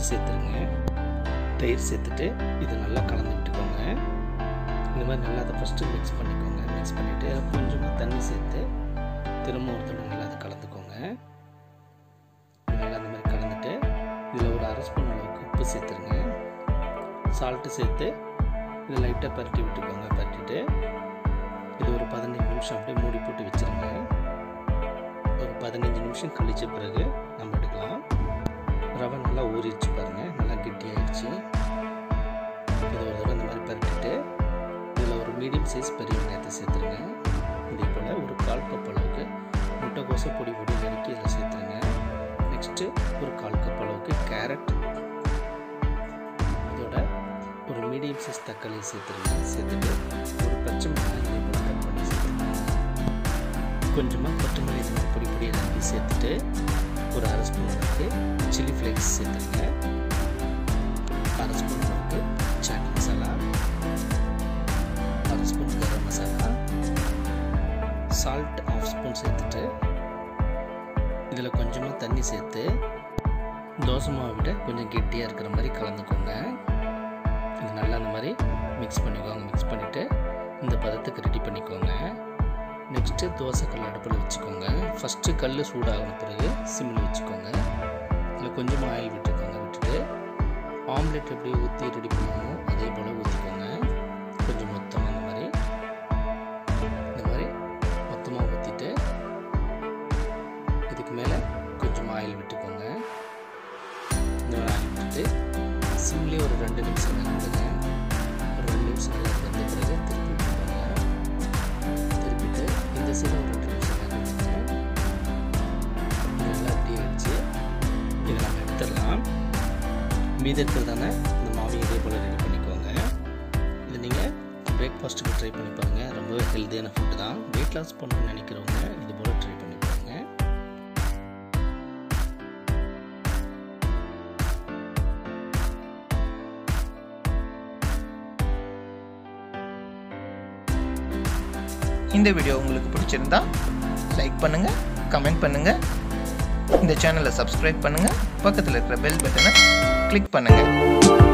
தயிர் சேர்த்துருங்க. தயிர் சேர்த்துட்டு இது நல்லா கலந்து விட்டுக்கோங்க. இந்த மாதிரி நல்லா அதை ஃபஸ்ட்டு மிக்ஸ் பண்ணிக்கோங்க. மிக்ஸ் பண்ணிவிட்டு கொஞ்சமாக தண்ணி சேர்த்து திரும்ப ஒரு தடவை நல்லா அதை கலந்துக்கோங்க. நல்லா இந்த மாதிரி கலந்துட்டு இதில் ஒரு அரை ஸ்பூன் அளவுக்கு உப்பு சேர்த்துருங்க. சால்ட்டு சேர்த்து இதை லைட்டாக பரட்டி விட்டுக்கோங்க. பரட்டிட்டு இது ஒரு 15 நிமிஷம் அப்படியே மூடி போட்டு வச்சுருங்க. ஒரு 15 நிமிஷம் கழிச்ச பிறகு நம்ம எடுக்கலாம். ரவை நல்லா ஊறிடுச்சு பாருங்கள், நல்லா கெட்டியாகிடுச்சு. இதை ஒரு தடவை இந்த மாதிரி பரட்டிட்டு இதில் ஒரு மீடியம் சைஸ் பெரிய வெங்காயத்தை சேர்த்துருங்க. இதே போல் ஒரு 1/4 கப் அளவுக்கு முட்டைக்கோசை பொடி பொடி நறுக்கி இதில் சேர்த்துருங்க. நெக்ஸ்ட்டு ஒரு 1/4 கப் அளவுக்கு கேரட், இதோட ஒரு மீடியம் சைஸ் தக்காளியை சேர்த்துருங்க. சேர்த்துட்டு ஒரு பச்சை மிளகாய் இதே போல் கட் பண்ணி சேர்த்துருங்க. கொஞ்சமாக கொத்தமல்லி இந்த மாதிரி பொடி பொடியை நறுக்கி சேர்த்துட்டு ஒரு அரை ஸ்பூன் அளவுக்கு சில்லி ஃப்ளேக்ஸ் சேர்த்துருங்க. அரை ஸ்பூன் அளவுக்கு சாட் மசாலா, அரை spoon garam masala, salt 1/2 spoon சேர்த்துட்டு இதில் கொஞ்சமாக தண்ணி சேர்த்து தோசை மாவை விட கொஞ்சம் கெட்டியாக இருக்கிற மாதிரி கலந்துக்கோங்க. இது நல்லா அந்த மாதிரி மிக்ஸ் பண்ணிக்கோங்க. மிக்ஸ் பண்ணிவிட்டு இந்த பதத்துக்கு ரெடி பண்ணிக்கோங்க. நெக்ஸ்ட்டு தோசைக்கல் அடுப்பில் வச்சுக்கோங்க. ஃபஸ்ட்டு கல் சூடாகின பிறகு சிம்மில் வச்சுக்கோங்க. இதில் கொஞ்சமாக ஆயில் விட்டுக்கோங்க. விட்டுட்டு ஆம்லெட் எப்படி ஊற்றி ரெடி பண்ணுவோமோ அதே போல் ஊற்றிக்கோங்க. கொஞ்சம் மொத்தமாக இந்த மாதிரி மொத்தமாக ஊற்றிட்டு இதுக்கு மேலே கொஞ்சமாக ஆயில் விட்டுக்கோங்க. இந்த மாதிரி ஆயில் விட்டுட்டு சிம்லேயே ஒரு 2 நிமிஷம் விடுங்க. ஒரு 2 நிமிஷம் நல்லா வெந்த பிறகு திருப்பி விட்டுக்கோங்க. திருப்பிட்டு இந்த சைடு ஒரு 2 நிமிஷம் விடுங்க. நல்லா ரெடி ஆகிடுச்சு. இதை நம்ம எடுத்துடலாம். மீதி இருக்கிறதான இந்த மாவையை இதே போல் ரெடி பண்ணிக்கோங்க. இது நீங்கள் பிரேக்ஃபாஸ்ட்டுக்கு ட்ரை பண்ணி பாருங்கள். ரொம்பவே ஹெல்த்தியான ஃபுட்டு தான். வெயிட் லாஸ் பண்ணணும்னு நினைக்கிறவங்க இது போல் ட்ரை பண்ணி பாருங்கள். இந்த வீடியோ உங்களுக்கு பிடிச்சிருந்தா லைக் பண்ணுங்கள், கமெண்ட் பண்ணுங்கள், இந்த சேனலை சப்ஸ்கிரைப் பண்ணுங்கள், பக்கத்தில் இருக்கிற பெல் பட்டனை கிளிக் பண்ணுங்கள்.